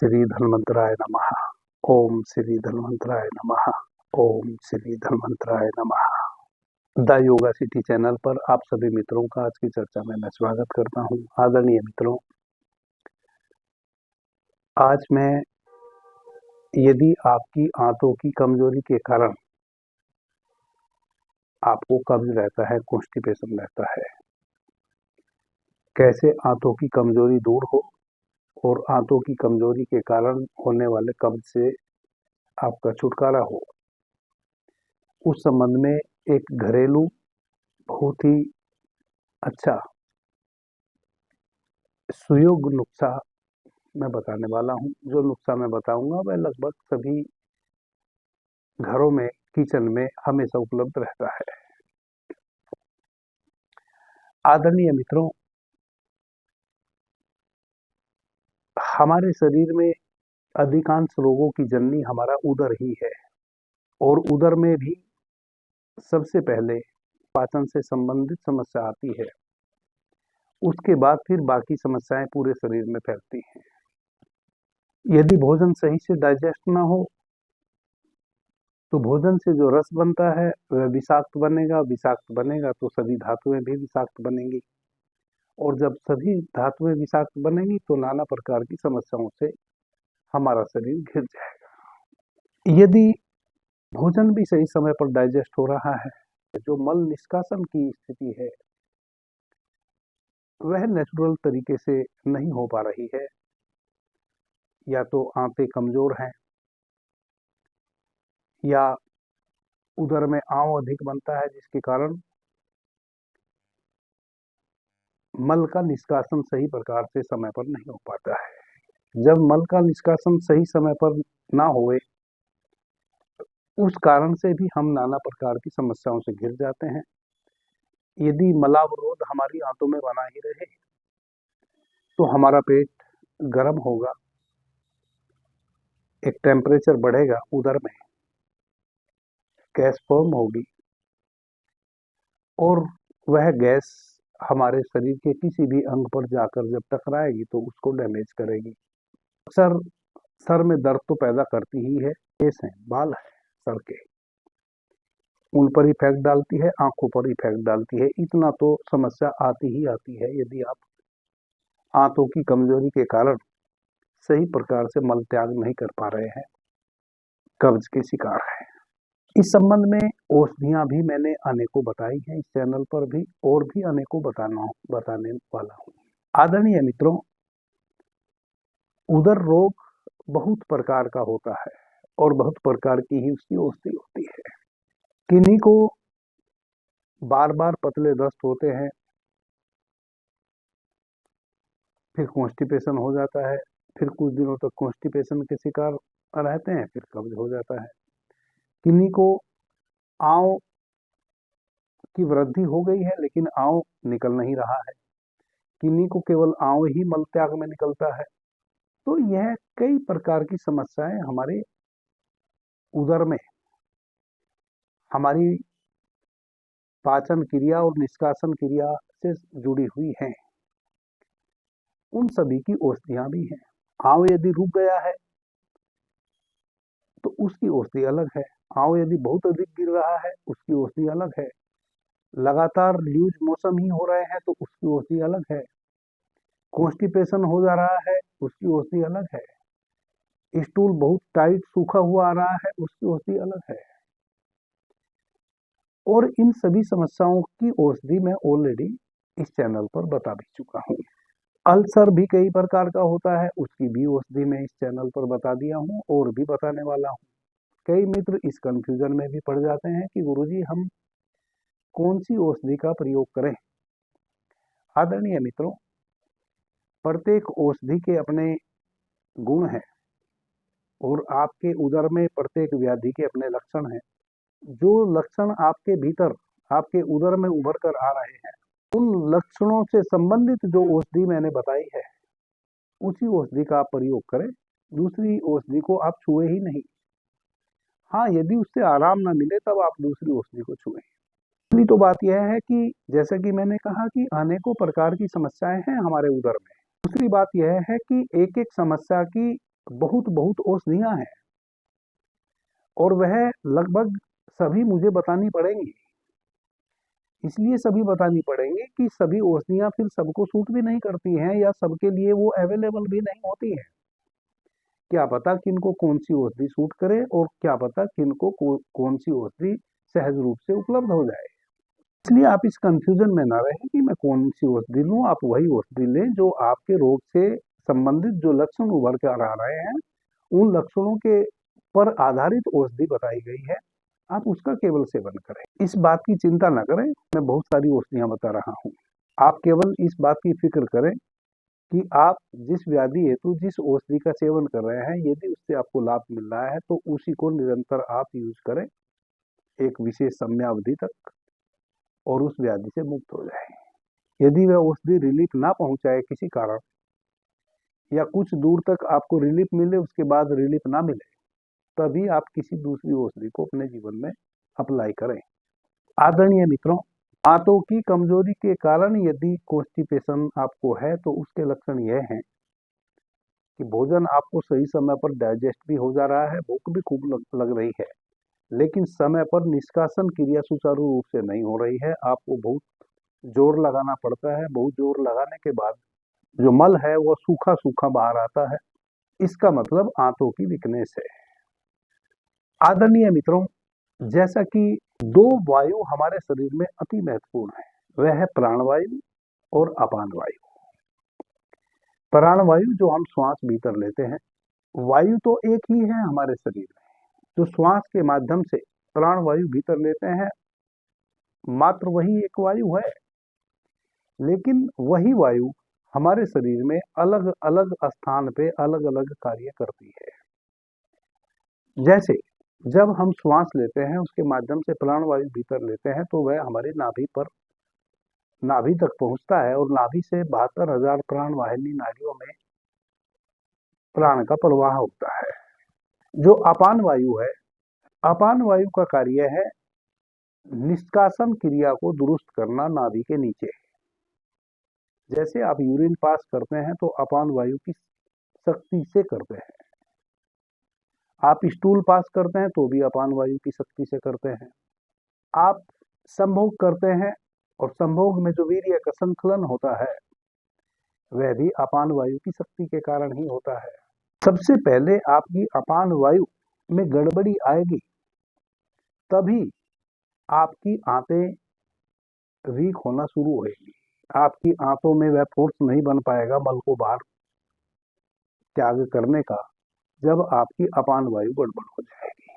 श्री धन्वंतराय नमः। ओम श्री धन्वंतराय नमः। ओम श्री धन्वंतराय नमः। द योगा सिटी चैनल पर आप सभी मित्रों का आज की चर्चा में मैं स्वागत करता हूं। आदरणीय मित्रों, आज मैं यदि आपकी आंतों की कमजोरी के कारण आपको कब्ज रहता है, कॉन्स्टिपेशन रहता है, कैसे आंतों की कमजोरी दूर हो और आंतों की कमजोरी के कारण होने वाले कब्ज से आपका छुटकारा हो, उस संबंध में एक घरेलू बहुत ही अच्छा सुयोग नुस्खा मैं बताने वाला हूं। जो नुस्खा मैं बताऊंगा वह लगभग सभी घरों में, किचन में हमेशा उपलब्ध रहता है। आदरणीय मित्रों, हमारे शरीर में अधिकांश रोगों की जननी हमारा उदर ही है और उदर में भी सबसे पहले पाचन से संबंधित समस्या आती है। उसके बाद फिर बाकी समस्याएं पूरे शरीर में फैलती हैं। यदि भोजन सही से डाइजेस्ट ना हो तो भोजन से जो रस बनता है वह विषाक्त बनेगा। विषाक्त बनेगा तो सभी धातुएं भी विषाक्त बनेंगी और जब सभी धातुएं विषाक्त बनेंगी तो नाना प्रकार की समस्याओं से हमारा शरीर घिर जाएगा। यदि भोजन भी सही समय पर डाइजेस्ट हो रहा है, जो मल निष्कासन की स्थिति है वह नेचुरल तरीके से नहीं हो पा रही है, या तो आंतें कमजोर हैं या उदर में आंव अधिक बनता है, जिसके कारण मल का निष्कासन सही प्रकार से समय पर नहीं हो पाता है। जब मल का निष्कासन सही समय पर ना होए, उस कारण से भी हम नाना प्रकार की समस्याओं से घिर जाते हैं। यदि मलावरोध हमारी आंतों में बना ही रहे तो हमारा पेट गर्म होगा, एक टेम्परेचर बढ़ेगा उदर में, गैस फॉर्म होगी और वह गैस हमारे शरीर के किसी भी अंग पर जाकर जब टकराएगी तो उसको डैमेज करेगी। सर में दर्द तो पैदा करती ही है। केस हैं, बाल है सर के, उन पर इफेक्ट डालती है, आंखों पर इफेक्ट डालती है। इतना तो समस्या आती ही आती है यदि आप आंतों की कमजोरी के कारण सही प्रकार से मल त्याग नहीं कर पा रहे हैं, कब्ज के शिकार है। इस संबंध में औषधियां भी मैंने अनेकों बताई हैं इस चैनल पर भी, और भी अनेकों बताने वाला हूं। आदरणीय मित्रों, उदर रोग बहुत प्रकार का होता है और बहुत प्रकार की ही उसकी औषधि होती है। किन्हीं को बार बार पतले दस्त होते हैं, फिर कॉन्स्टिपेशन हो जाता है, फिर कुछ दिनों तक कॉन्स्टिपेशन के शिकार रहते हैं, फिर कब्ज हो जाता है। किन्हीं को आंव की वृद्धि हो गई है लेकिन आंव निकल नहीं रहा है, किन्हीं को केवल आंव ही मल त्याग में निकलता है। तो यह कई प्रकार की समस्याएं हमारे उदर में, हमारी पाचन क्रिया और निष्कासन क्रिया से जुड़ी हुई हैं। उन सभी की औषधियां भी हैं। आंव यदि रुक गया है तो उसकी औषधि अलग है। आंव यदि बहुत अधिक गिर रहा है उसकी औषधि अलग है। लगातार लूज मोशन ही हो रहे हैं तो उसकी औषधि अलग है। कॉन्स्टिपेशन हो जा रहा है उसकी औषधि अलग है। स्टूल बहुत टाइट सूखा हुआ आ रहा है उसकी औषधि अलग है। और इन सभी समस्याओं की औषधि मैं ऑलरेडी इस चैनल पर बता भी चुका हूं। अल्सर भी कई प्रकार का होता है, उसकी भी औषधि मैं इस चैनल पर बता दिया हूं और भी बताने वाला हूं। कई मित्र इस कंफ्यूजन में भी पड़ जाते हैं कि गुरुजी हम कौन सी औषधि का प्रयोग करें। आदरणीय मित्रों, प्रत्येक औषधि के अपने गुण हैं और आपके उदर में प्रत्येक व्याधि के अपने लक्षण हैं। जो लक्षण आपके भीतर, आपके उदर में उभर कर आ रहे हैं, उन लक्षणों से संबंधित जो औषधि मैंने बताई है उसी औषधि का आप प्रयोग करें। दूसरी औषधि को आप छुए ही नहीं। हाँ, यदि उससे आराम ना मिले तब आप दूसरी औषधि को छुएं। पहली तो बात यह है कि जैसे कि मैंने कहा कि अनेकों प्रकार की समस्याएं हैं हमारे उदर में। दूसरी बात यह है कि एक एक समस्या की बहुत बहुत औषधियां हैं और वह लगभग सभी मुझे बतानी पड़ेंगी। इसलिए सभी बतानी पड़ेंगी कि सभी औषधियां फिर सबको सूट भी नहीं करती हैं या सबके लिए वो अवेलेबल भी नहीं होती हैं। क्या पता किनको कौन सी औषधि सूट करे और क्या पता किनको कौन सी औषधि सहज रूप से उपलब्ध हो जाए। इसलिए आप इस कंफ्यूजन में ना रहें कि मैं कौन सी औषधि लूं। आप वही औषधि लें जो आपके रोग से संबंधित जो लक्षण उभर कर आ रहे हैं, उन लक्षणों के पर आधारित औषधि बताई गई है, आप उसका केवल सेवन करें। इस बात की चिंता न करें मैं बहुत सारी औषधियां बता रहा हूँ। आप केवल इस बात की फिक्र करें कि आप जिस व्याधि हेतु जिस औषधि का सेवन कर रहे हैं, यदि उससे आपको लाभ मिल रहा है तो उसी को निरंतर आप यूज करें एक विशेष समयावधि तक और उस व्याधि से मुक्त हो जाए। यदि वह औषधि रिलीफ ना पहुंचाए किसी कारण या कुछ दूर तक आपको रिलीफ मिले उसके बाद रिलीफ ना मिले, तभी आप किसी दूसरी औषधि को अपने जीवन में अप्लाई करें। आदरणीय मित्रों, दांतों की कमजोरी के कारण यदि कॉन्स्टिपेशन आपको है तो उसके लक्षण यह हैं कि भोजन आपको सही समय पर डाइजेस्ट भी हो जा रहा है, भूख भी खूब लग रही है, लेकिन समय पर निष्कासन क्रिया सुचारू रूप से नहीं हो रही है। आपको बहुत जोर लगाना पड़ता है, बहुत जोर लगाने के बाद जो मल है वो सूखा सूखा बाहर आता है। इसका मतलब आंतों की वीकनेस है। आदरणीय मित्रों, जैसा कि दो वायु हमारे शरीर में अति महत्वपूर्ण है, वह है प्राणवायु और अपान वायु। प्राणवायु जो हम श्वास भीतर लेते हैं, वायु तो एक ही है हमारे शरीर में, जो श्वास के माध्यम से प्राणवायु भीतर लेते हैं, मात्र वही एक वायु है। लेकिन वही वायु हमारे शरीर में अलग अलग स्थान पे अलग अलग कार्य करती है। जैसे जब हम श्वास लेते हैं उसके माध्यम से प्राणवायु भीतर लेते हैं तो वह हमारी नाभि तक पहुंचता है और नाभि से 72,000 प्राण वाहिनी नाड़ियों में प्राण का प्रवाह होता है। जो अपान वायु है, अपान वायु का कार्य है निष्कासन क्रिया को दुरुस्त करना नाभि के नीचे। जैसे आप यूरिन पास करते हैं तो अपान वायु की शक्ति से करते हैं, आप स्टूल पास करते हैं तो भी अपान वायु की शक्ति से करते हैं, आप संभोग करते हैं और संभोग में जो वीर्य का संकलन होता है वह भी अपान वायु की शक्ति के कारण ही होता है। सबसे पहले आपकी अपान वायु में गड़बड़ी आएगी, तभी आपकी आंतें वीक होना शुरू होगी। आपकी आंतों में वह फोर्स नहीं बन पाएगा मल को बाहर त्याग करने का, जब आपकी अपान वायु गड़बड़ हो जाएगी।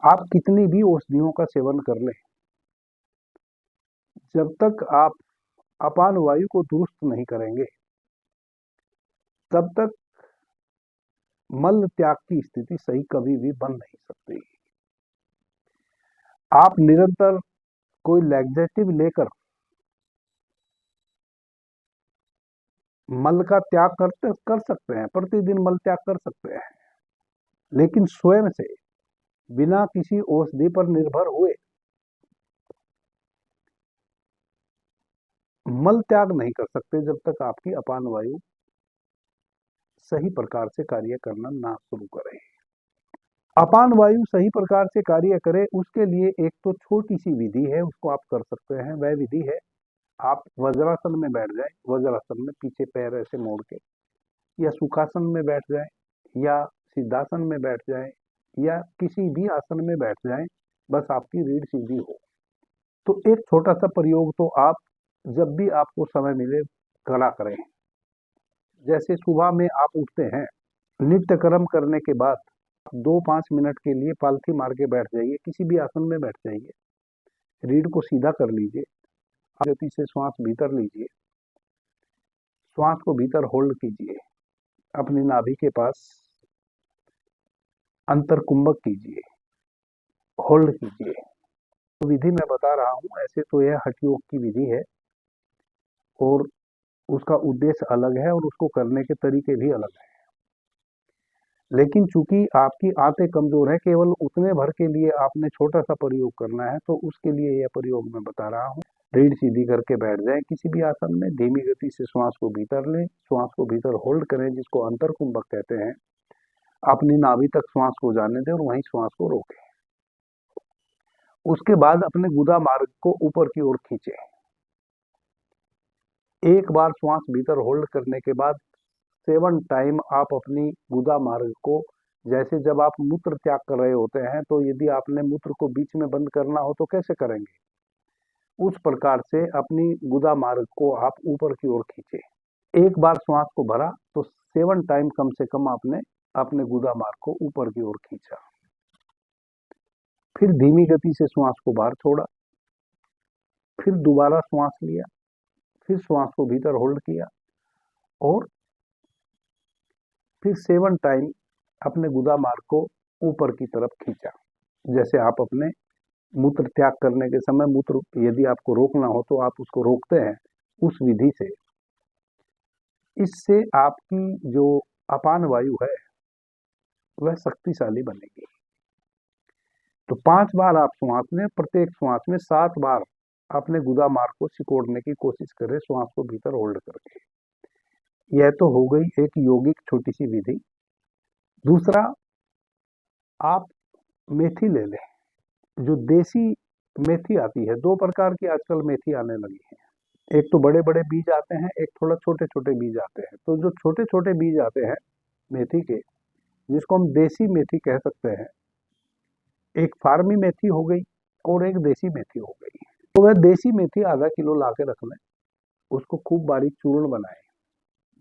आप कितनी भी औषधियों का सेवन कर लें, जब तक आप अपान वायु को दुरुस्त नहीं करेंगे तब तक मल त्याग की स्थिति सही कभी भी बन नहीं सकती। आप निरंतर कोई लैक्सेटिव लेकर मल का त्याग कर सकते हैं, प्रतिदिन मल त्याग कर सकते हैं, लेकिन स्वयं से बिना किसी औषधि पर निर्भर हुए मल त्याग नहीं कर सकते जब तक आपकी अपान वायु सही प्रकार से कार्य करना ना शुरू करे। अपान वायु सही प्रकार से कार्य करे उसके लिए एक तो छोटी सी विधि है, उसको आप कर सकते हैं। वह विधि है, आप वज्रासन में बैठ जाए, वज्रासन में पीछे पैर ऐसे मोड़ के, या सुखासन में बैठ जाए या सिद्धासन में बैठ जाए या किसी भी आसन में बैठ जाए, बस आपकी रीढ़ सीधी हो। तो एक छोटा सा प्रयोग तो आप जब भी आपको समय मिले करा करें। जैसे सुबह में आप उठते हैं, नित्य कर्म करने के बाद 2-5 मिनट के लिए पालथी मार के बैठ जाइए, किसी भी आसन में बैठ जाइए, रीढ़ को सीधा कर लीजिए, गति से श्वास भीतर लीजिए, श्वास को भीतर होल्ड कीजिए, अपनी नाभि के पास अंतर कुंभक कीजिए, होल्ड कीजिए। तो विधि मैं बता रहा हूं, ऐसे तो यह हठ योग की विधि है और उसका उद्देश्य अलग है और उसको करने के तरीके भी अलग हैं। लेकिन चूंकि आपकी आंतें कमजोर है, केवल उतने भर के लिए आपने छोटा सा प्रयोग करना है, तो उसके लिए यह प्रयोग मैं बता रहा हूं। रीढ़ सीधी करके बैठ जाएं किसी भी आसन में। धीमी गति से श्वास को भीतर लें, श्वास को भीतर होल्ड करें, जिसको अंतरकुंभक कहते हैं। अपनी नाभि तक श्वास को जाने दें और वहीं श्वास को रोकें। उसके बाद अपने गुदा मार्ग को ऊपर की ओर खींचें। एक बार श्वास भीतर होल्ड करने के बाद 7 टाइम आप अपनी गुदा मार्ग को, जैसे जब आप मूत्र त्याग कर रहे होते हैं तो यदि आपने मूत्र को बीच में बंद करना हो तो कैसे करेंगे, उस प्रकार से अपनी गुदा मार्ग को आप ऊपर की ओर खींचे। एक बार श्वास को भरा तो 7 टाइम कम से कम आपने अपने गुदा मार्ग को ऊपर की ओर खींचा। फिर धीमी गति से श्वास को बाहर छोड़ा, फिर दोबारा श्वास लिया, फिर श्वास को भीतर होल्ड किया और फिर 7 टाइम अपने गुदा मार्ग को ऊपर की तरफ खींचा। जैसे आप अपने मूत्र त्याग करने के समय मूत्र यदि आपको रोकना हो तो आप उसको रोकते हैं, उस विधि से। इससे आपकी जो अपान वायु है वह शक्तिशाली बनेगी। तो 5 बार आप श्वास लें, प्रत्येक श्वास में 7 बार अपने गुदा मार्ग को सिकोड़ने की कोशिश करें श्वास को भीतर होल्ड करके। यह तो हो गई एक योगिक छोटी सी विधि। दूसरा, आप मेथी ले लें, जो देसी मेथी आती है। 2 प्रकार की आजकल मेथी आने लगी है, एक तो बड़े बड़े बीज आते हैं, एक थोड़ा छोटे छोटे बीज आते हैं। तो जो छोटे छोटे बीज आते हैं मेथी के, जिसको हम देसी मेथी कह सकते हैं, एक फार्मी मेथी हो गई और एक देसी मेथी हो गई। तो वह देसी मेथी आधा किलो ला के रख लें, उसको खूब बारीक चूर्ण बनाएं,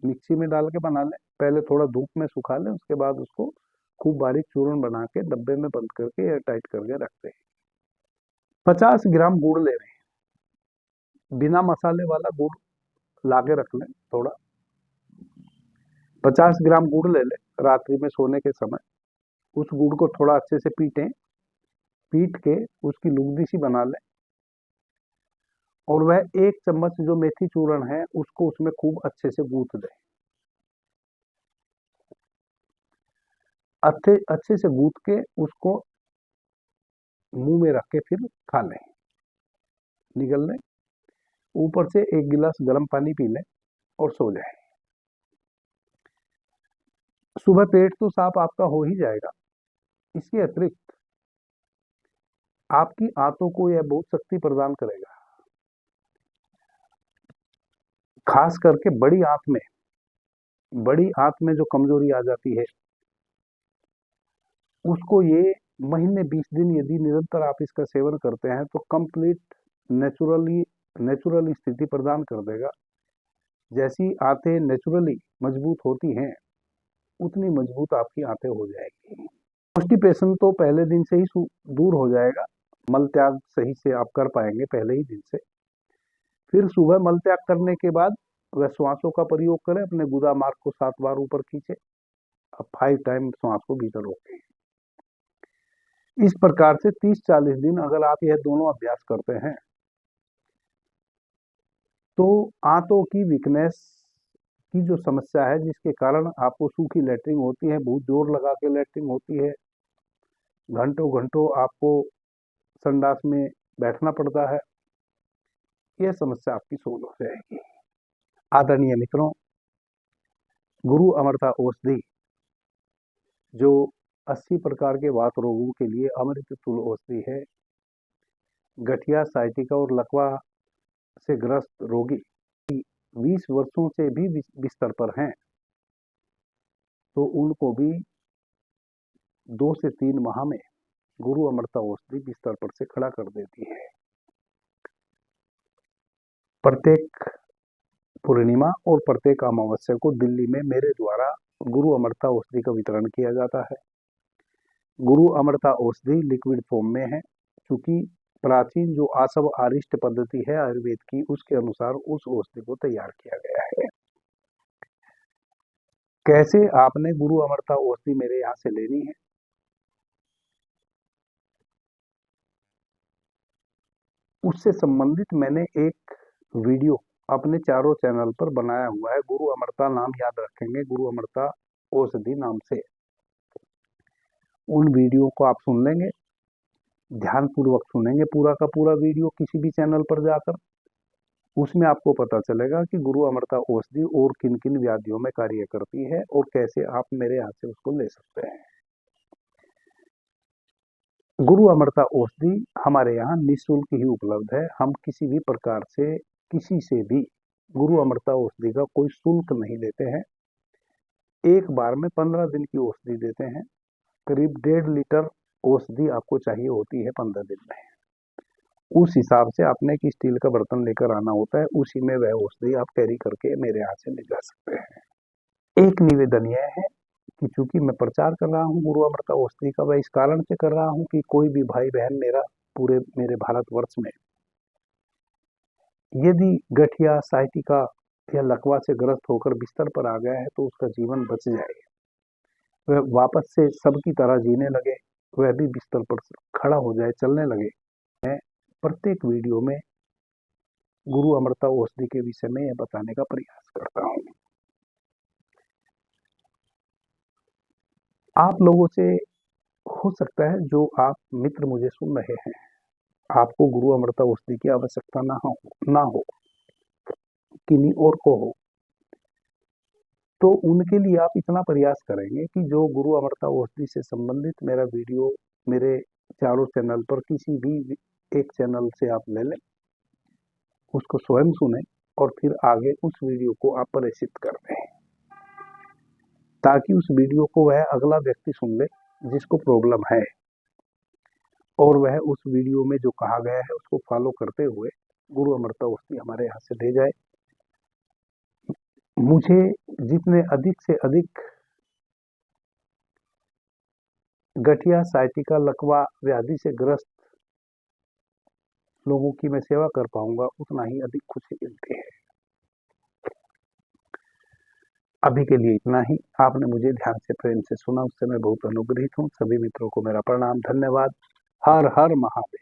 मिक्सी में डाल के बना लें। पहले थोड़ा धूप में सुखा लें, उसके बाद उसको खूब बारीक चूर्ण बना के डब्बे में बंद करके एयर टाइट करके रखते हैं। 50 ग्राम गुड़ ले लें, बिना मसाले वाला गुड़ ला के रख लें थोड़ा। 50 ग्राम गुड़ ले लें, रात्रि में सोने के समय उस गुड़ को थोड़ा अच्छे से पीटें, पीट के उसकी लुगदी सी बना लें और वह 1 चम्मच जो मेथी चूर्ण है उसको उसमें खूब अच्छे से गूंथ दें। अच्छे से गूंथ के उसको मुंह में रख के फिर खा लें, निगल लें। ऊपर से 1 गिलास गर्म पानी पी लें और सो जाएं। सुबह पेट तो साफ आपका हो ही जाएगा। इसके अतिरिक्त आपकी आंतों को यह बहुत शक्ति प्रदान करेगा। खास करके बड़ी आंत में जो कमजोरी आ जाती है उसको ये महीने 20 दिन यदि निरंतर आप इसका सेवन करते हैं तो कंप्लीट नेचुरली स्थिति प्रदान कर देगा। जैसी आंतें नेचुरली मजबूत होती हैं उतनी मजबूत आपकी आंतें हो जाएगी। कॉन्स्टिपेशन तो पहले दिन से ही दूर हो जाएगा, मल त्याग सही से आप कर पाएंगे पहले ही दिन से। फिर सुबह मल त्याग करने के बाद वह श्वासों का प्रयोग करें, अपने गुदा मार्ग को 7 बार ऊपर खींचे, अब 5 टाइम श्वास को भीतर रोकें। इस प्रकार से 30-40 दिन अगर आप यह दोनों अभ्यास करते हैं तो आंतों की वीकनेस की जो समस्या है, जिसके कारण आपको सूखी लैट्रिन होती है, बहुत जोर लगा के लैट्रिन होती है, घंटों घंटों आपको संडास में बैठना पड़ता है, यह समस्या आपकी सोल्व हो जाएगी। आदरणीय मित्रों, गुरु अमृता औषधि जो 80 प्रकार के वात रोगों के लिए अमृत तुल्य औषधि है। गठिया, साइटिका और लकवा से ग्रस्त रोगी 20 वर्षों से भी बिस्तर पर हैं तो उनको भी 2 से 3 माह में गुरु अमृता औषधि बिस्तर पर से खड़ा कर देती है। प्रत्येक पूर्णिमा और प्रत्येक अमावस्या को दिल्ली में मेरे द्वारा गुरु अमृता औषधि का वितरण किया जाता है। गुरु अमृता औषधि लिक्विड फॉर्म में है, क्योंकि प्राचीन जो आसव आरिष्ट पद्धति है आयुर्वेद की, उसके अनुसार उस औषधि को तैयार किया गया है। कैसे आपने गुरु अमृता औषधि मेरे यहाँ से लेनी है, उससे संबंधित मैंने एक वीडियो अपने चारों चैनल पर बनाया हुआ है। गुरु अमृता नाम याद रखेंगे, गुरु अमृता औषधि नाम से। उन वीडियो को आप सुन लेंगे, ध्यान पूर्वक सुनेंगे पूरा का पूरा वीडियो किसी भी चैनल पर जाकर। उसमें आपको पता चलेगा कि गुरु अमृता औषधि और किन किन व्याधियों में कार्य करती है और कैसे आप मेरे यहाँ से उसको ले सकते हैं। गुरु अमृता औषधि हमारे यहाँ निःशुल्क ही उपलब्ध है। हम किसी भी प्रकार से किसी से भी गुरु अमृता औषधि का कोई शुल्क नहीं लेते हैं। एक बार में 15 दिन की औषधि देते हैं। करीब 1.5 लीटर औषधि आपको चाहिए होती है 15 दिन में। उस हिसाब से आपने एक स्टील का बर्तन लेकर आना होता है, उसी में वह औषधि आप कैरी करके मेरे यहाँ से ले जा सकते हैं। एक निवेदन यह है कि चूंकि मैं प्रचार कर रहा हूँ गुरु अमृता औषधि का, वह इस कारण से कर रहा हूँ कि कोई भी भाई बहन मेरे भारतवर्ष में यदि गठिया, साइटिका या लकवा से ग्रस्त होकर बिस्तर पर आ गया है तो उसका जीवन बच जाए, वह वापस से सबकी तरह जीने लगे, वह भी बिस्तर पर खड़ा हो जाए, चलने लगे। मैं प्रत्येक वीडियो में गुरु अमृता औषधि के विषय में यह बताने का प्रयास करता हूँ। आप लोगों से हो सकता है जो आप मित्र मुझे सुन रहे हैं, आपको गुरु अमृता औषधि की आवश्यकता ना हो, किन्हीं और को हो, तो उनके लिए आप इतना प्रयास करेंगे कि जो गुरु अमृता औषधि से संबंधित मेरा वीडियो मेरे चारों चैनल पर किसी भी एक चैनल से आप ले लें, उसको स्वयं सुने और फिर आगे उस वीडियो को आप प्रेषित कर दें, ताकि उस वीडियो को वह अगला व्यक्ति सुन ले जिसको प्रॉब्लम है, और वह उस वीडियो में जो कहा गया है उसको फॉलो करते हुए गुरु अमृता औषधि हमारे यहाँ से ले जाए। मुझे जितने अधिक से अधिक गठिया, साइटिका, लकवा व्याधि से ग्रस्त लोगों की मैं सेवा कर पाऊंगा, उतना ही अधिक खुशी मिलती है। अभी के लिए इतना ही। आपने मुझे ध्यान से, प्रेम से सुना, उससे मैं बहुत अनुग्रहित हूँ। सभी मित्रों को मेरा प्रणाम, धन्यवाद। हर हर महादेव।